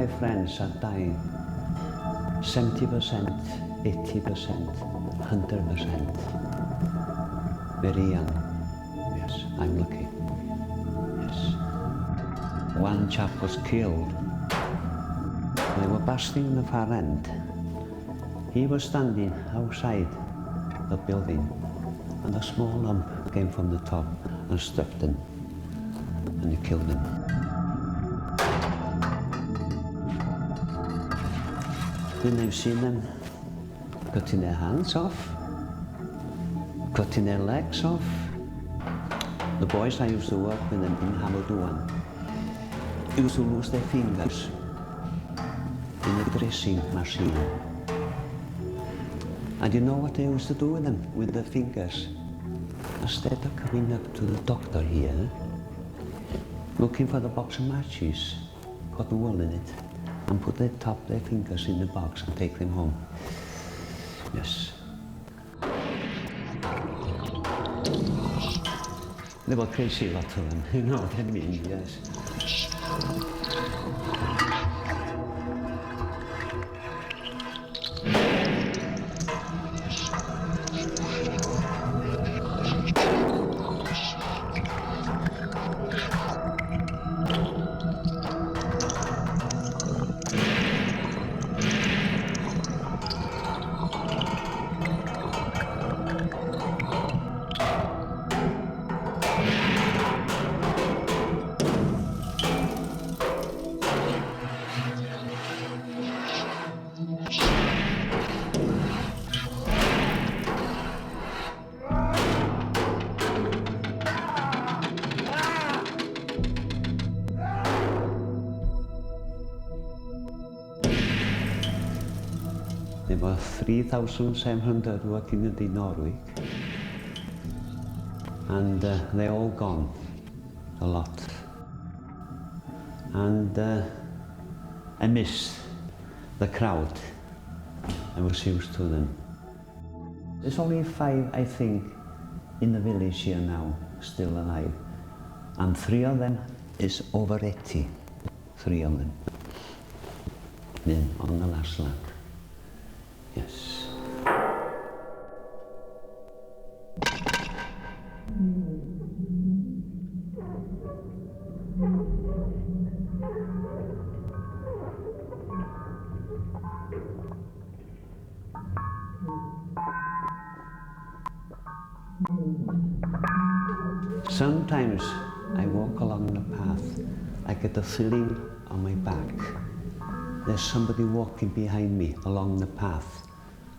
my friends are dying. 70%, 80%, 100%. Very young. Yes, I'm lucky. Yes. One chap was killed. They were busting in the far end. He was standing outside the building, and a small lump came from the top and struck him, and it killed him. Then I've seen them cutting their hands off, cutting their legs off. The boys I used to work with them in Hamilton used to lose their fingers in the dressing machine. And you know what they used to do with them, with their fingers? Instead of coming up to the doctor here, looking for the box of matches, put the wool in it, and put their their fingers in the box and take them home. Yes. They were crazy, a lot of them, you know what I mean, yes. There were 3,700 working in Norway, and they're all gone, a lot. And I miss the crowd. I was used to them. There's only 5, I think, in the village here now, still alive. And 3 of them is over 80, 3 of them, men on the last slab. Yes. Sometimes I walk along the path, I get a feeling on my back. There's somebody walking behind me along the path,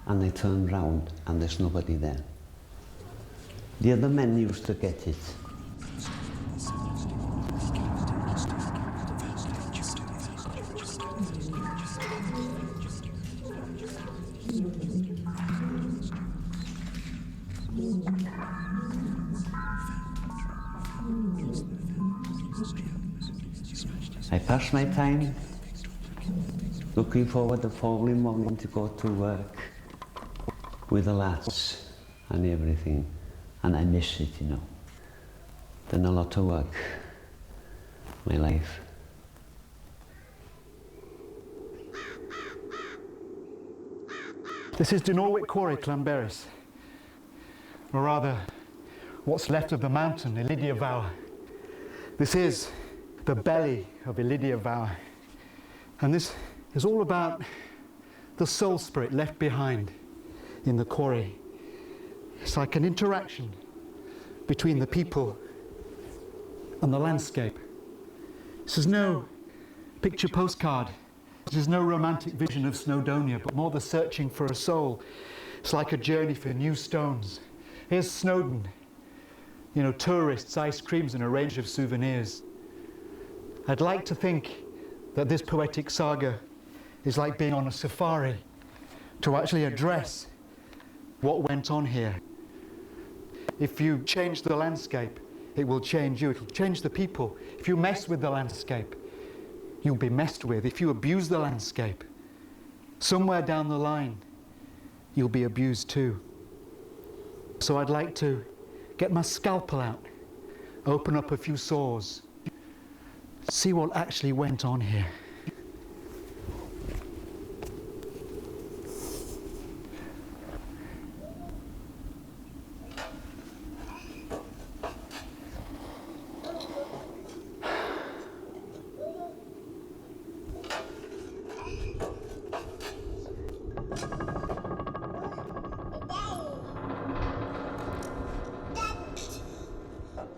and I turn round and there's nobody there. The other men used to get it. I pass my time looking forward the following morning to go to work with the lads and everything, and I miss it, you know. Done a lot of work, my life. This is Norwich Quarry, Clanberis, or rather, what's left of the mountain, Ilidia Vower. This is the belly of Ilidia Vower, and this is all about the soul spirit left behind in the quarry. It's like an interaction between the people and the landscape. This is no picture postcard. This is no romantic vision of Snowdonia, but more the searching for a soul. It's like a journey for new stones. Here's Snowdon, you know, tourists, ice creams, and a range of souvenirs. I'd like to think that this poetic saga is like being on a safari to actually address what went on here. If you change the landscape, it will change you. It will change the people. If you mess with the landscape, you'll be messed with. If you abuse the landscape, somewhere down the line, you'll be abused too. So I'd like to get my scalpel out, open up a few sores, see what actually went on here.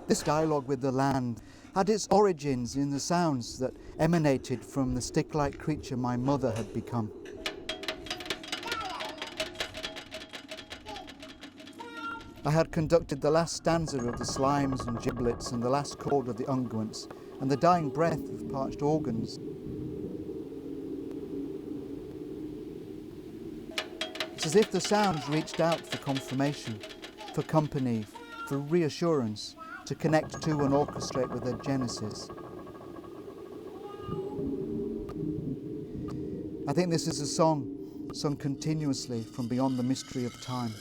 This dialogue with the land had its origins in the sounds that emanated from the stick-like creature my mother had become. I had conducted the last stanza of the slimes and giblets and the last chord of the unguents and the dying breath of parched organs. It's as if the sounds reached out for confirmation, for company, for reassurance, to connect to and orchestrate with their genesis. I think this is a song sung continuously from beyond the mystery of time.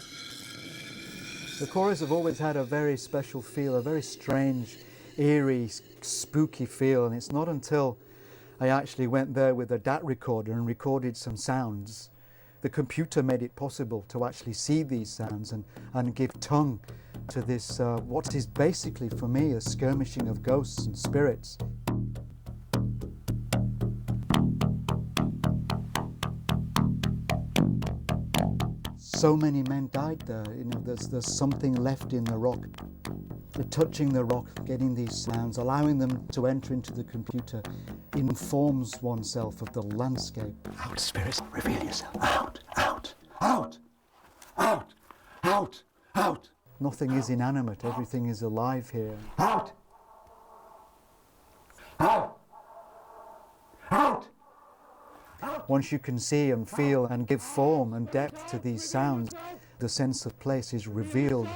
The Quarries have always had a very special feel, a very strange, eerie, spooky feel, and it's not until I actually went there with a DAT recorder and recorded some sounds. The computer made it possible to actually see these sounds and give tongue to this, what is basically for me a skirmishing of ghosts and spirits. So many men died there. You know, there's something left in the rock. They're touching the rock, getting these sounds, allowing them to enter into the computer, informs oneself of the landscape. Out, spirits, reveal yourself. Out, out, out, out, out, out. Nothing is inanimate, everything is alive here. Out, out, out. Once you can see and feel and give form and depth to these sounds, the sense of place is revealed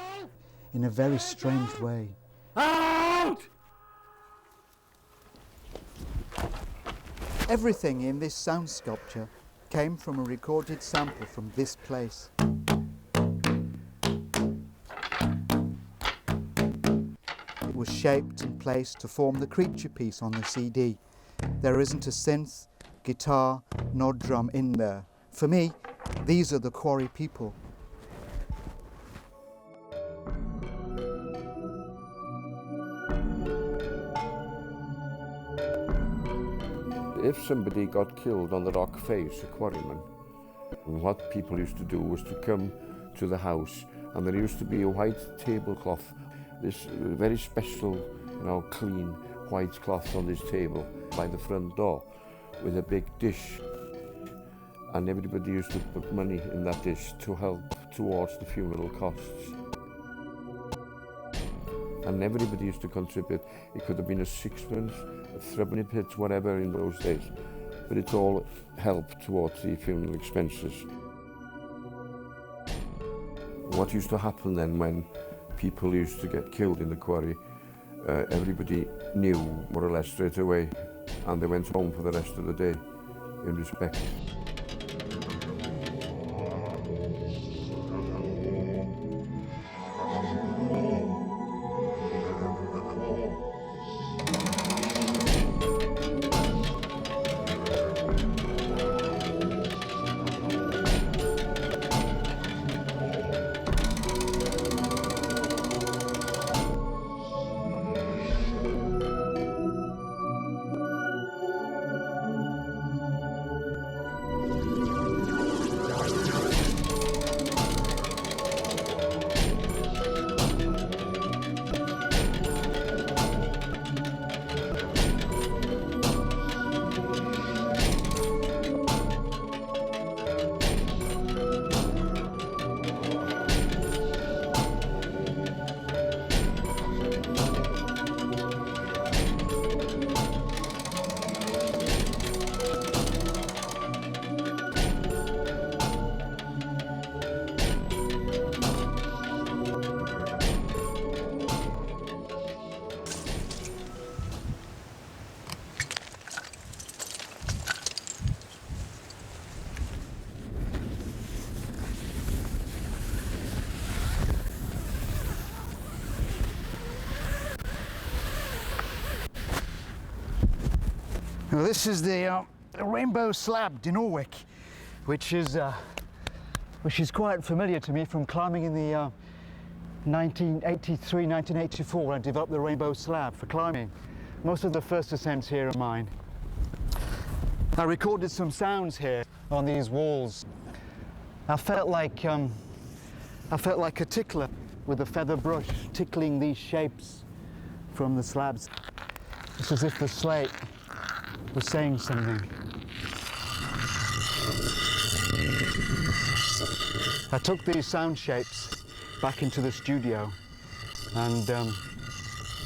in a very strange way. Out! Everything in this sound sculpture came from a recorded sample from this place. It was shaped and placed to form the creature piece on the CD. There isn't a synth, guitar, nor drum in there. For me, these are the Quarry people. If somebody got killed on the rock face, a quarryman, what people used to do was to come to the house, and there used to be a white tablecloth, this very special, clean white cloth on this table by the front door with a big dish, and everybody used to put money in that dish to help towards the funeral costs. And everybody used to contribute. It could have been a sixpence, a threepenny bit, whatever in those days, but it all helped towards the funeral expenses. What used to happen then when people used to get killed in the quarry, everybody knew more or less straight away, and they went home for the rest of the day in respect. Now this is the rainbow slab in Norwick, which is quite familiar to me from climbing in the 1983, 1984 when I developed the rainbow slab for climbing. Most of the first ascents here are mine. I recorded some sounds here on these walls. I felt like a tickler with a feather brush tickling these shapes from the slabs. It's as if the slate was saying something. I took these sound shapes back into the studio, and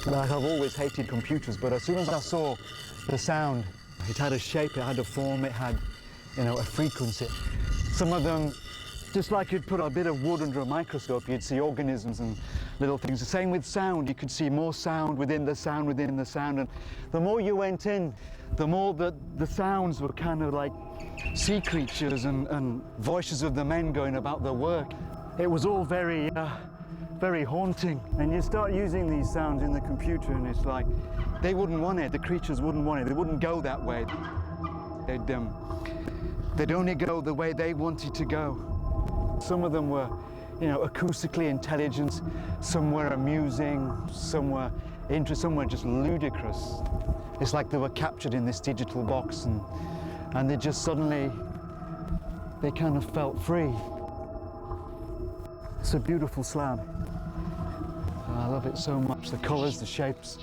I've always hated computers, but as soon as I saw the sound, it had a shape, it had a form, it had, a frequency. Some of them, just like you'd put a bit of wood under a microscope, you'd see organisms and little things. The same with sound, you could see more sound within the sound within the sound, and the more you went in, the more the sounds were kind of like sea creatures and voices of the men going about their work. It was all very, very haunting. And you start using these sounds in the computer and it's like, they wouldn't want it, the creatures wouldn't want it, they wouldn't go that way. They'd only go the way they wanted to go. Some of them were, acoustically intelligent, some were amusing, some were interesting, some were just ludicrous. It's like they were captured in this digital box and they just suddenly, they kind of felt free. It's a beautiful slab. I love it so much, the colours, the shapes.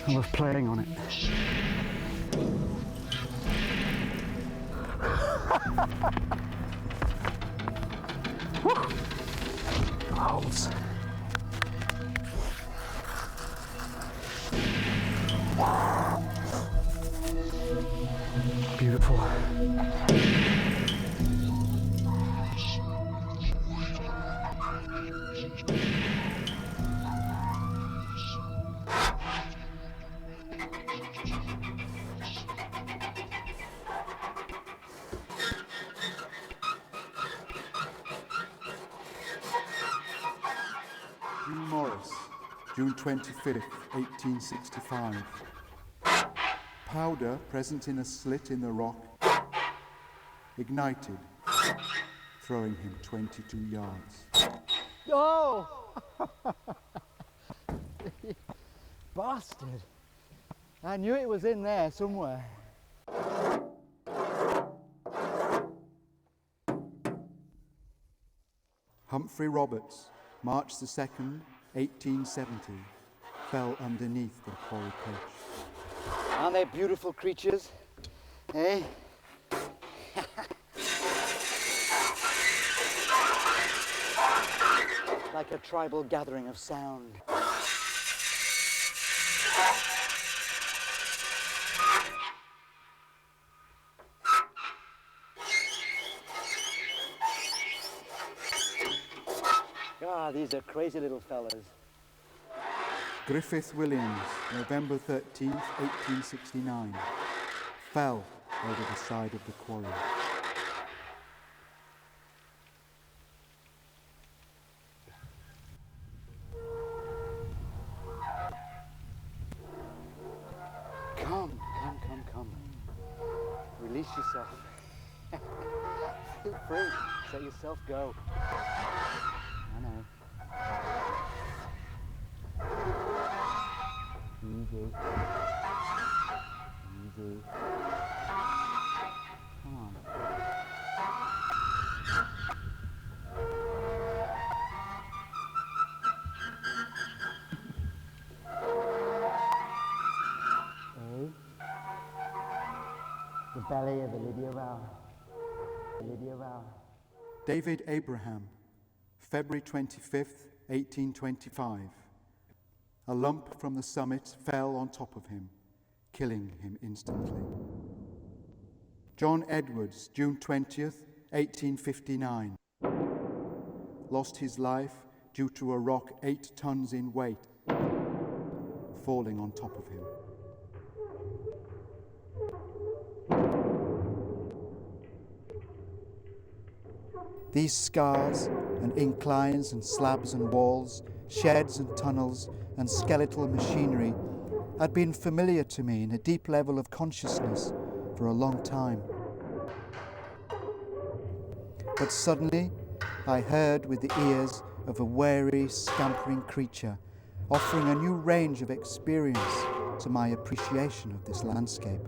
I love playing on it. Holes. Beautiful. Morris, June 25th, 1865. Powder present in a slit in the rock, ignited, throwing him 22 yards. Oh! Bastard! I knew it was in there somewhere. Humphrey Roberts, March the 2nd, 1870, fell underneath the Quarry coach. Aren't they beautiful creatures? Eh? Like a tribal gathering of sound. Ah, these are crazy little fellas. Griffith Williams, November 13th, 1869, fell over the side of the quarry. Come. Release yourself. Feel free. Let yourself go. I know. Easy. Come on. The belly of the Lydia Vow. David Abraham, February 25th, 1825. A lump from the summit fell on top of him, killing him instantly. John Edwards, June 20th, 1859. Lost his life due to a rock 8 tons in weight falling on top of him. These scars and inclines and slabs and walls, sheds and tunnels and skeletal machinery had been familiar to me in a deep level of consciousness for a long time. But suddenly I heard with the ears of a wary, scampering creature, offering a new range of experience to my appreciation of this landscape.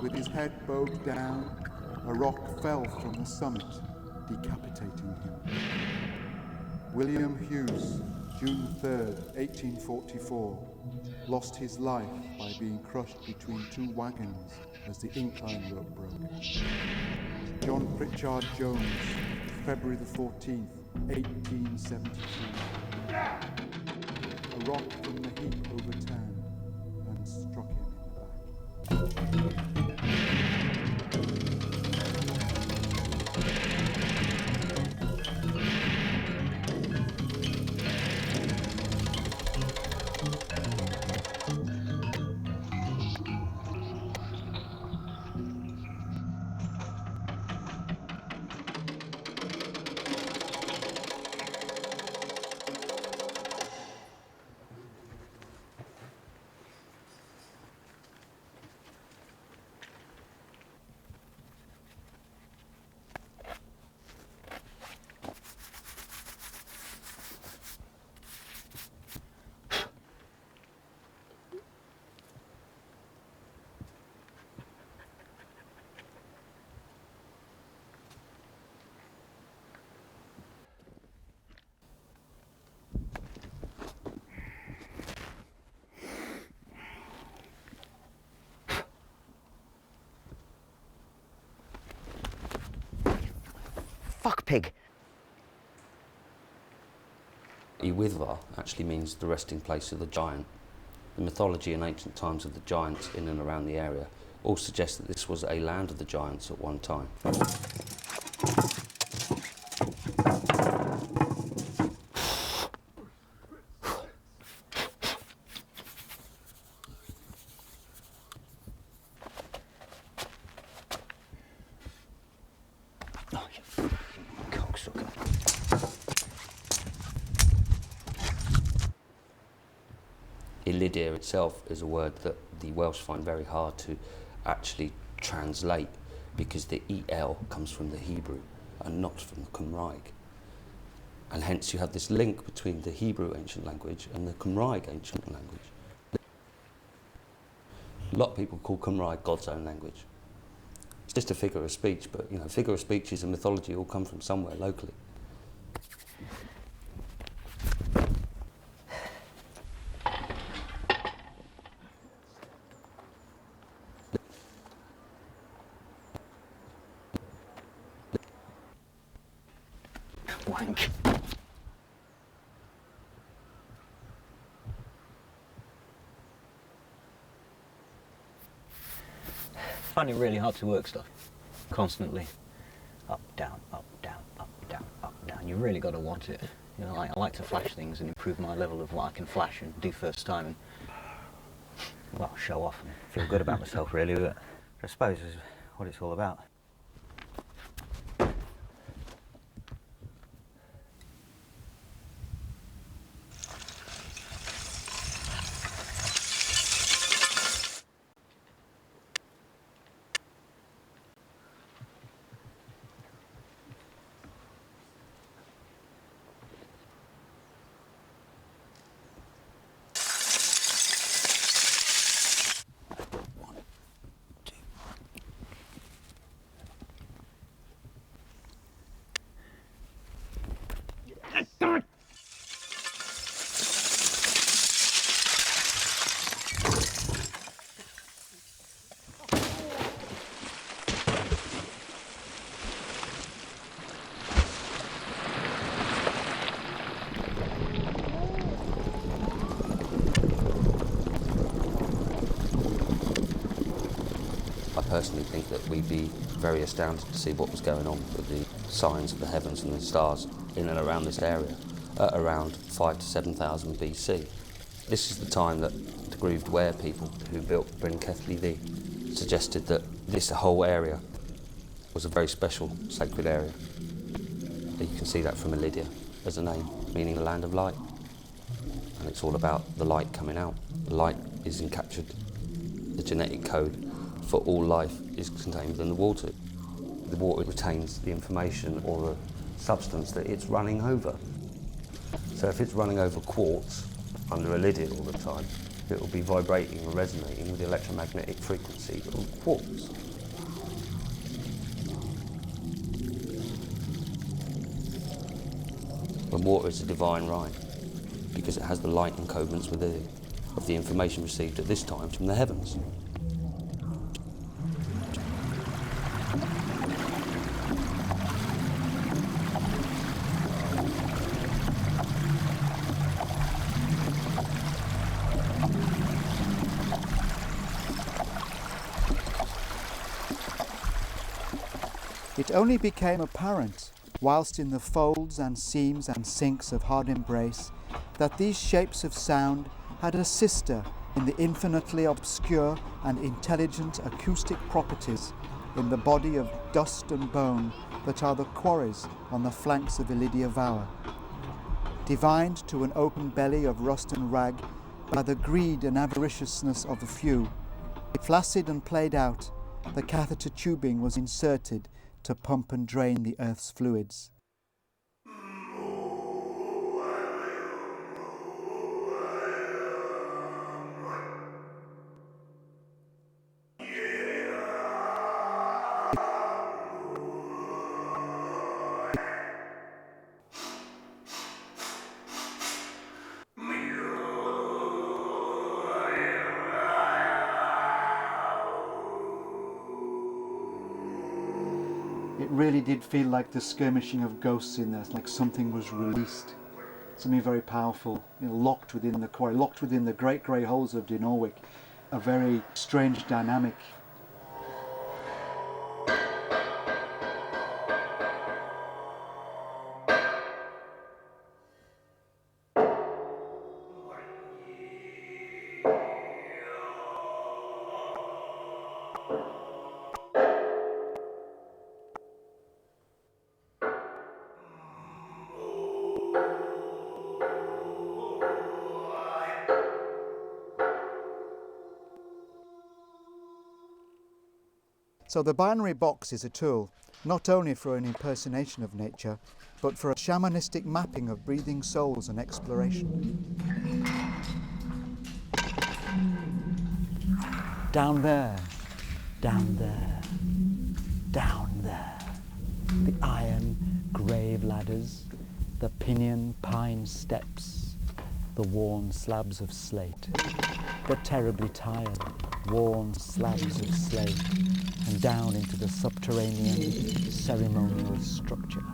with his head bowed down, a rock fell from the summit, decapitating him. William Hughes, June 3rd, 1844, lost his life by being crushed between two wagons as the incline rope broke. John Pritchard Jones, February the 14th, 1873. A rock from the heap overturned and struck him in the back. Fuck pig. Iwithva actually means the resting place of the giant. The mythology in ancient times of the giants in and around the area all suggest that this was a land of the giants at one time. Oh, you cocksucker. Ilidia itself is a word that the Welsh find very hard to actually translate because the EL comes from the Hebrew and not from the Cymraeg. And hence you have this link between the Hebrew ancient language and the Cymraeg ancient language. A lot of people call Cymraeg God's own language. It's just a figure of speech, but you know, figure of speeches and mythology all come from somewhere locally. Wank. I find it really hard to work stuff. Constantly. Up, down, up, down, up, down, up, down. You really got to want it. You know, I like to flash things and improve my level of what I can flash and do first time and, well, show off and feel good about myself really, but I suppose is what it's all about. I personally think that we'd be very astounded to see what was going on with the signs of the heavens and the stars in and around this area at around 5,000 to 7,000 BC. This is the time that the grooved ware people who built Bryn Cethleiddi suggested that this whole area was a very special sacred area. You can see that from Ilidia as a name, meaning the land of light. And it's all about the light coming out. The light is encaptured. The genetic code for all life is contained within the water. The water retains the information or the substance that it's running over. So if it's running over quartz under Ilidia all the time, it will be vibrating and resonating with the electromagnetic frequency of quartz. When water is a divine right, because it has the light encodements within it of the information received at this time from the heavens. It only became apparent, whilst in the folds and seams and sinks of hard embrace, that these shapes of sound had a sister in the infinitely obscure and intelligent acoustic properties in the body of dust and bone that are the quarries on the flanks of Ilidia Vower. Divined to an open belly of rust and rag by the greed and avariciousness of a few, flaccid and played out, the catheter tubing was inserted to pump and drain the earth's fluids. It really did feel like the skirmishing of ghosts in there, like something was released, something very powerful, locked within the quarry, locked within the great grey holes of Dinorwic, a very strange dynamic. So the binary box is a tool, not only for an impersonation of nature, but for a shamanistic mapping of breathing souls and exploration. Down there, down there, down there. The iron grave ladders, the pinyon pine steps, the worn slabs of slate, the terribly tired, worn slabs of slate, and down into the subterranean ceremonial structure,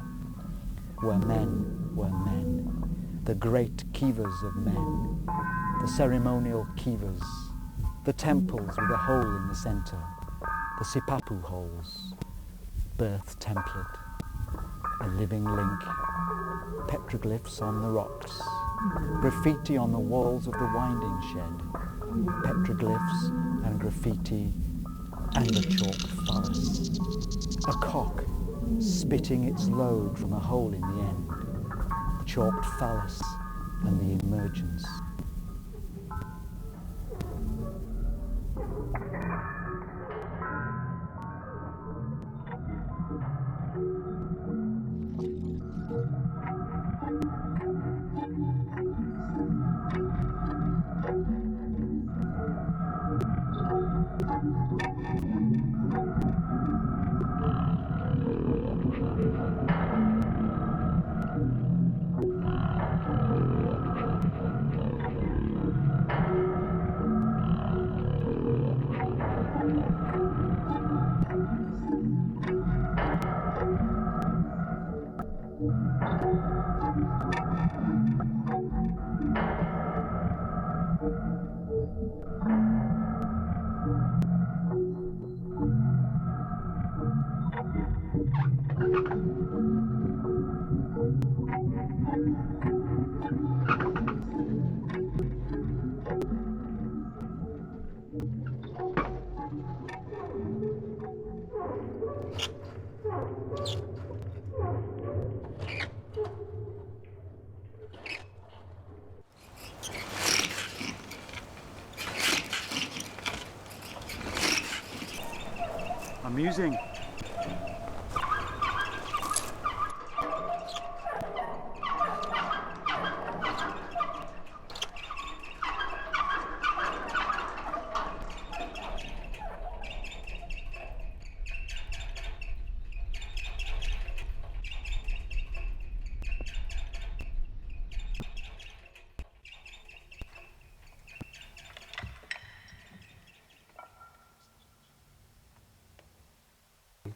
where men were men, the great kivas of men, the ceremonial kivas, the temples with a hole in the centre, the sipapu holes, birth template, a living link, petroglyphs on the rocks, graffiti on the walls of the winding shed, petroglyphs and graffiti and a chalked phallus. A cock spitting its load from a hole in the end, chalked phallus and the emergence. Amusing.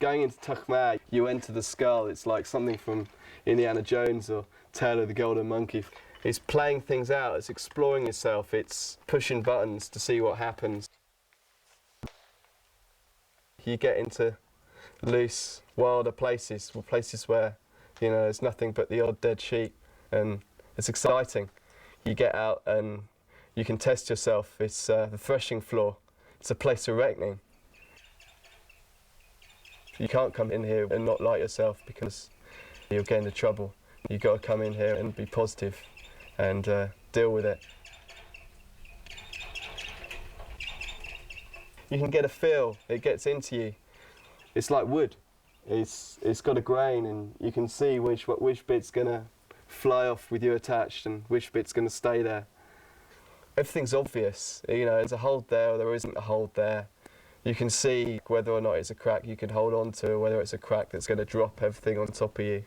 Going into Tuchmar, you enter the skull. It's like something from Indiana Jones or Tale of the Golden Monkey. It's playing things out, it's exploring yourself, it's pushing buttons to see what happens. You get into loose, wilder places where, you know, there's nothing but the odd dead sheep, and it's exciting. You get out and you can test yourself. It's the threshing floor. It's a place of reckoning. You can't come in here and not like yourself because you'll get into trouble. You've got to come in here and be positive and deal with it. You can get a feel, it gets into you. It's like wood. It's got a grain, and you can see which bit's gonna fly off with you attached and which bit's gonna stay there. Everything's obvious, you know, there's a hold there or there isn't a hold there. You can see whether or not it's a crack you can hold on to, or whether it's a crack that's gonna drop everything on top of you.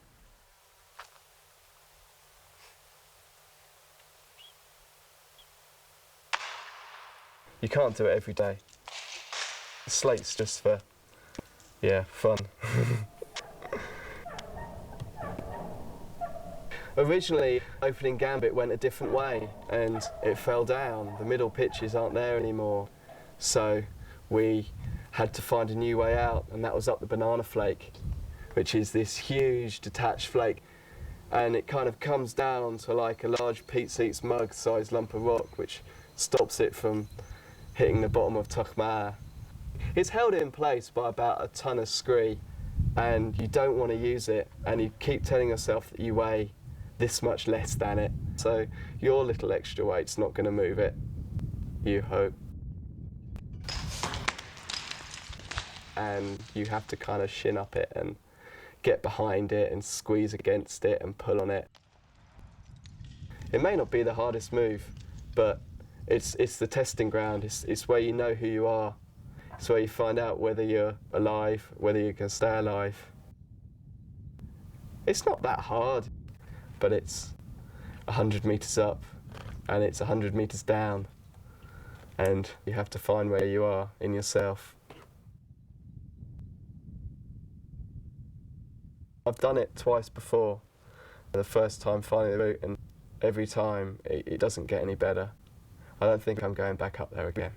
You can't do it every day. The slate's just for, yeah, fun. Originally, opening gambit went a different way and it fell down. The middle pitches aren't there anymore. So we had to find a new way out, and that was up the banana flake, which is this huge detached flake. And it kind of comes down onto like a large Pete's Eats mug sized lump of rock, which stops it from hitting the bottom of Tuchmar. It's held in place by about a ton of scree, and you don't want to use it, and you keep telling yourself that you weigh this much less than it. So your little extra weight's not going to move it, you hope. And you have to kind of shin up it and get behind it and squeeze against it and pull on it. It may not be the hardest move, but it's the testing ground. It's where you know who you are. It's where you find out whether you're alive, whether you can stay alive. It's not that hard, but it's 100 meters up and it's 100 meters down, and you have to find where you are in yourself. I've done it twice before. The first time finding the route, and every time it doesn't get any better. I don't think I'm going back up there again.